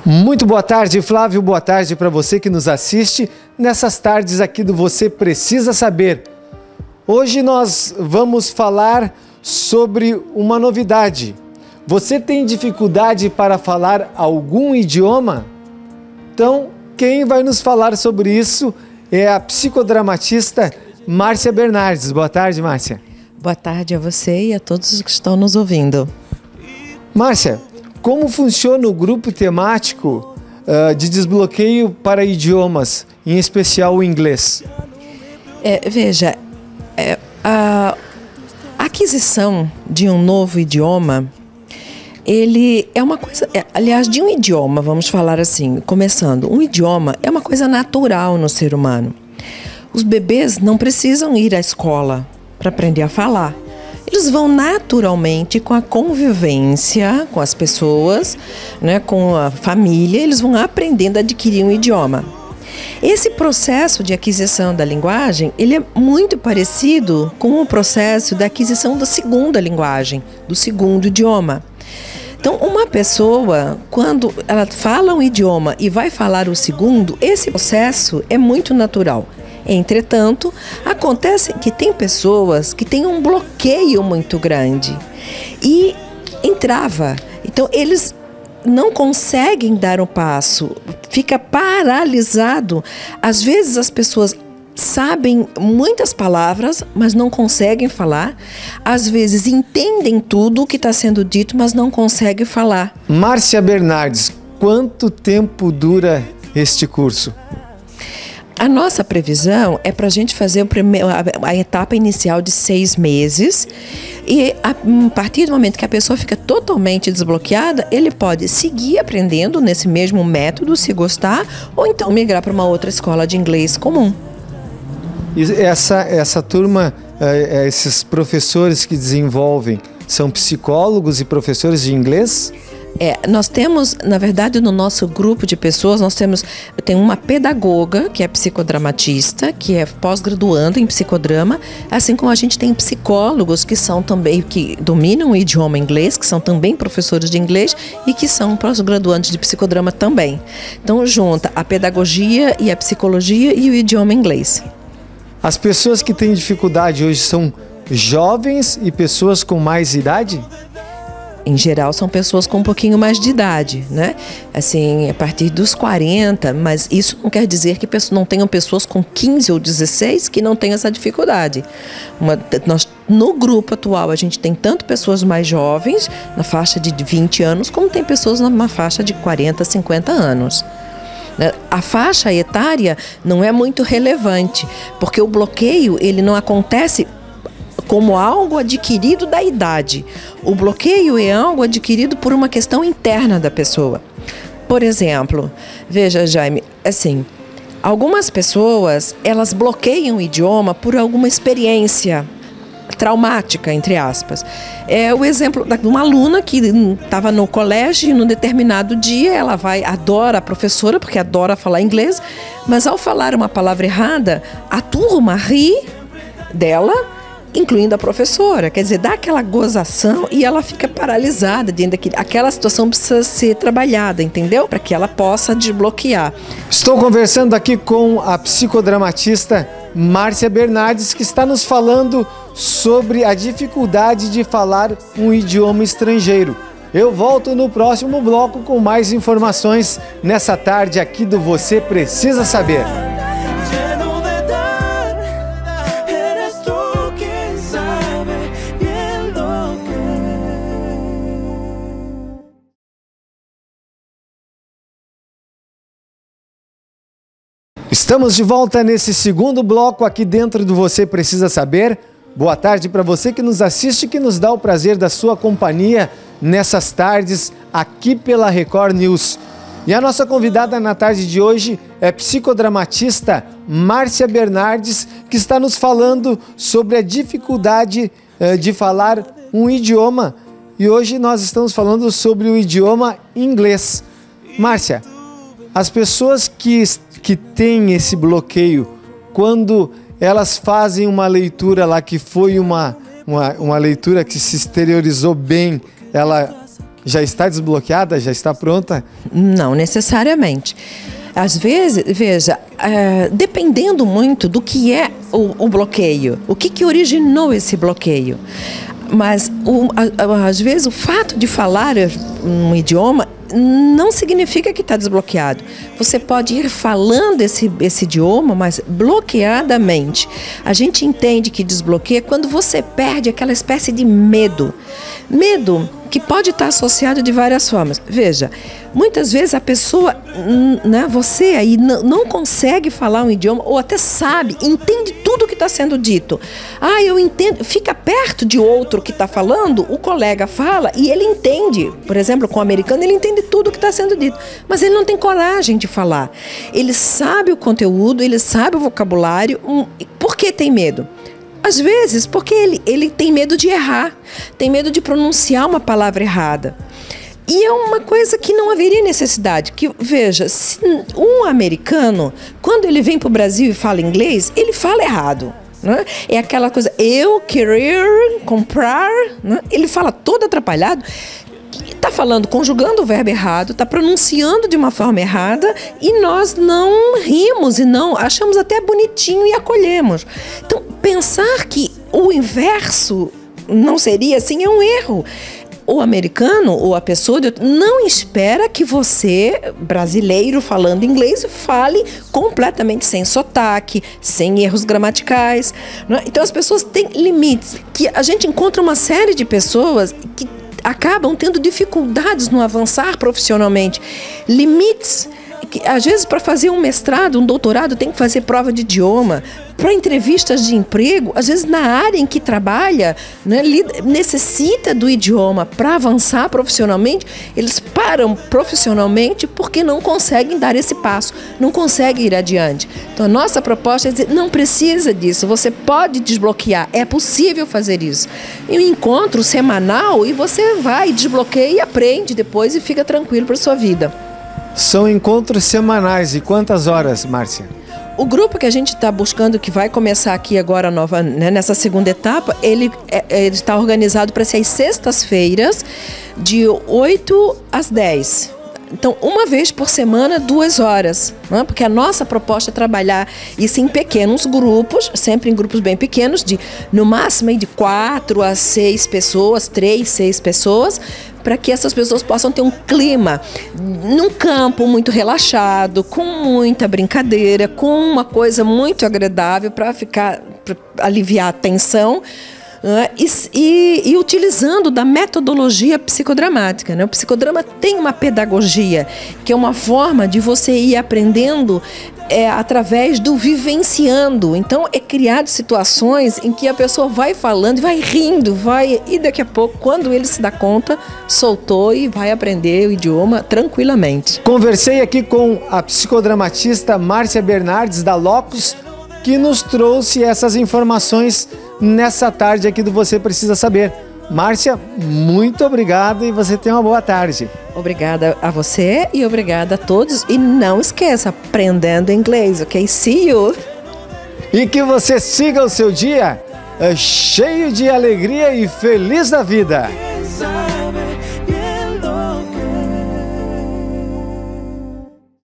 Muito boa tarde, Flávio. Boa tarde para você que nos assiste nessas tardes aqui do Você Precisa Saber. Hoje nós vamos falar sobre uma novidade. Você tem dificuldade para falar algum idioma? Então, quem vai nos falar sobre isso é a psicodramatista Márcia Bernardes. Boa tarde, Márcia. Boa tarde a você e a todos que estão nos ouvindo. Márcia, como funciona o grupo temático de desbloqueio para idiomas, em especial o inglês? Veja, a aquisição de um novo idioma, ele é uma coisa, aliás, de um idioma, vamos falar assim, começando, um idioma é uma coisa natural no ser humano. Os bebês não precisam ir à escola para aprender a falar. Eles vão naturalmente com a convivência com as pessoas, né, com a família, eles vão aprendendo a adquirir um idioma. Esse processo de aquisição da linguagem, ele é muito parecido com o processo da aquisição da segunda linguagem, do segundo idioma. Então, uma pessoa, quando ela fala um idioma e vai falar o segundo, esse processo é muito natural. Entretanto, acontece que tem pessoas que têm um bloqueio muito grande e entrava. Então, eles não conseguem dar um passo, fica paralisado. Às vezes as pessoas sabem muitas palavras, mas não conseguem falar. Às vezes entendem tudo o que está sendo dito, mas não conseguem falar. Márcia Bernardes, quanto tempo dura este curso? A nossa previsão é para a gente fazer a etapa inicial de 6 meses e a partir do momento que a pessoa fica totalmente desbloqueada, ele pode seguir aprendendo nesse mesmo método, se gostar, ou então migrar para uma outra escola de inglês comum. E essa turma, esses professores que desenvolvem, são psicólogos e professores de inglês? Nós temos, na verdade, no nosso grupo de pessoas, tem uma pedagoga, que é psicodramatista, que é pós-graduando em psicodrama, assim como a gente tem psicólogos que são também, que dominam o idioma inglês, que são também professores de inglês e que são pós-graduantes de psicodrama também. Então, junta a pedagogia e a psicologia e o idioma inglês. As pessoas que têm dificuldade hoje são jovens e pessoas com mais idade? Em geral, são pessoas com um pouquinho mais de idade, né? Assim, a partir dos 40, mas isso não quer dizer que não tenham pessoas com 15 ou 16 que não tenham essa dificuldade. No grupo atual, a gente tem tanto pessoas mais jovens, na faixa de 20 anos, como tem pessoas numa faixa de 40, 50 anos. A faixa etária não é muito relevante, porque o bloqueio ele não acontece como algo adquirido da idade. O bloqueio é algo adquirido por uma questão interna da pessoa. Por exemplo, veja, Jaime, assim, algumas pessoas, elas bloqueiam o idioma por alguma experiência traumática, entre aspas. É o exemplo de uma aluna que estava no colégio e num determinado dia ela adora a professora, porque adora falar inglês, mas ao falar uma palavra errada, a turma ri dela, incluindo a professora. Quer dizer, dá aquela gozação e ela fica paralisada dentro daquilo. Aquela situação precisa ser trabalhada, entendeu? Para que ela possa desbloquear. Estou conversando aqui com a psicodramatista Márcia Bernardes, que está nos falando sobre a dificuldade de falar um idioma estrangeiro. Eu volto no próximo bloco com mais informações nessa tarde aqui do Você Precisa Saber. Estamos de volta nesse segundo bloco aqui dentro do Você Precisa Saber. Boa tarde para você que nos assiste e que nos dá o prazer da sua companhia nessas tardes aqui pela Record News. E a nossa convidada na tarde de hoje é a psicodramatista Márcia Bernardes, que está nos falando sobre a dificuldade de falar um idioma. E hoje nós estamos falando sobre o idioma inglês. Márcia, as pessoas que têm esse bloqueio, quando elas fazem uma leitura lá que foi uma leitura que se exteriorizou bem, ela já está desbloqueada, já está pronta? Não necessariamente. Às vezes, veja, dependendo muito do que é o bloqueio, o que originou esse bloqueio. Mas, às vezes, o fato de falar um idioma não significa que está desbloqueado. Você pode ir falando esse idioma, mas bloqueadamente. A gente entende que desbloqueia quando você perde aquela espécie de medo. Medo que pode estar associado de várias formas. Veja, muitas vezes a pessoa, né, você aí não consegue falar um idioma, ou até sabe, entende tudo que está sendo dito. Eu entendo, fica perto de outro que está falando, o colega fala e ele entende. Por exemplo, com o americano, ele entende tudo que está sendo dito, mas ele não tem coragem de falar. Ele sabe o conteúdo, ele sabe o vocabulário. Por que tem medo? Às vezes, porque ele tem medo de errar, tem medo de pronunciar uma palavra errada. E é uma coisa que não haveria necessidade. Que, veja, se um americano, quando ele vem para o Brasil e fala inglês, ele fala errado. Né? É aquela coisa, eu querer comprar, né? Ele fala todo atrapalhado. Está falando, conjugando o verbo errado, está pronunciando de uma forma errada e nós não rimos e não achamos até bonitinho e acolhemos. Então, pensar que o inverso não seria assim é um erro. O americano ou a pessoa não espera que você, brasileiro falando inglês, fale completamente sem sotaque, sem erros gramaticais. Né? Então, as pessoas têm limites. Que a gente encontra uma série de pessoas que acabam tendo dificuldades no avançar profissionalmente. Limites que, às vezes, para fazer um mestrado, um doutorado, tem que fazer prova de idioma. Para entrevistas de emprego, às vezes na área em que trabalha, né, necessita do idioma para avançar profissionalmente. Eles param profissionalmente porque não conseguem dar esse passo, não conseguem ir adiante. Então a nossa proposta é dizer, não precisa disso, você pode desbloquear, é possível fazer isso. E um encontro semanal e você vai, desbloqueia e aprende depois e fica tranquilo para a sua vida. São encontros semanais. E quantas horas, Márcia? O grupo que a gente está buscando, que vai começar aqui agora nessa segunda etapa, ele está organizado para ser às sextas-feiras, de 8 às 10. Então, uma vez por semana, 2 horas. Né? Porque a nossa proposta é trabalhar isso em pequenos grupos, sempre em grupos bem pequenos, no máximo de 4 a 6 pessoas, 3, 6 pessoas, para que essas pessoas possam ter um clima num campo muito relaxado, com muita brincadeira, com uma coisa muito agradável para aliviar a tensão. E utilizando da metodologia psicodramática. Né? O psicodrama tem uma pedagogia, que é uma forma de você ir aprendendo através do vivenciando. Então, é criado situações em que a pessoa vai falando, vai rindo, e daqui a pouco, quando ele se dá conta, soltou e vai aprender o idioma tranquilamente. Conversei aqui com a psicodramatista Márcia Bernardes, da Locus, que nos trouxe essas informações nessa tarde aqui do Você Precisa Saber. Márcia, muito obrigado e você tenha uma boa tarde. Obrigada a você e obrigada a todos. E não esqueça, aprendendo inglês, ok? See you! E que você siga o seu dia cheio de alegria e feliz da vida.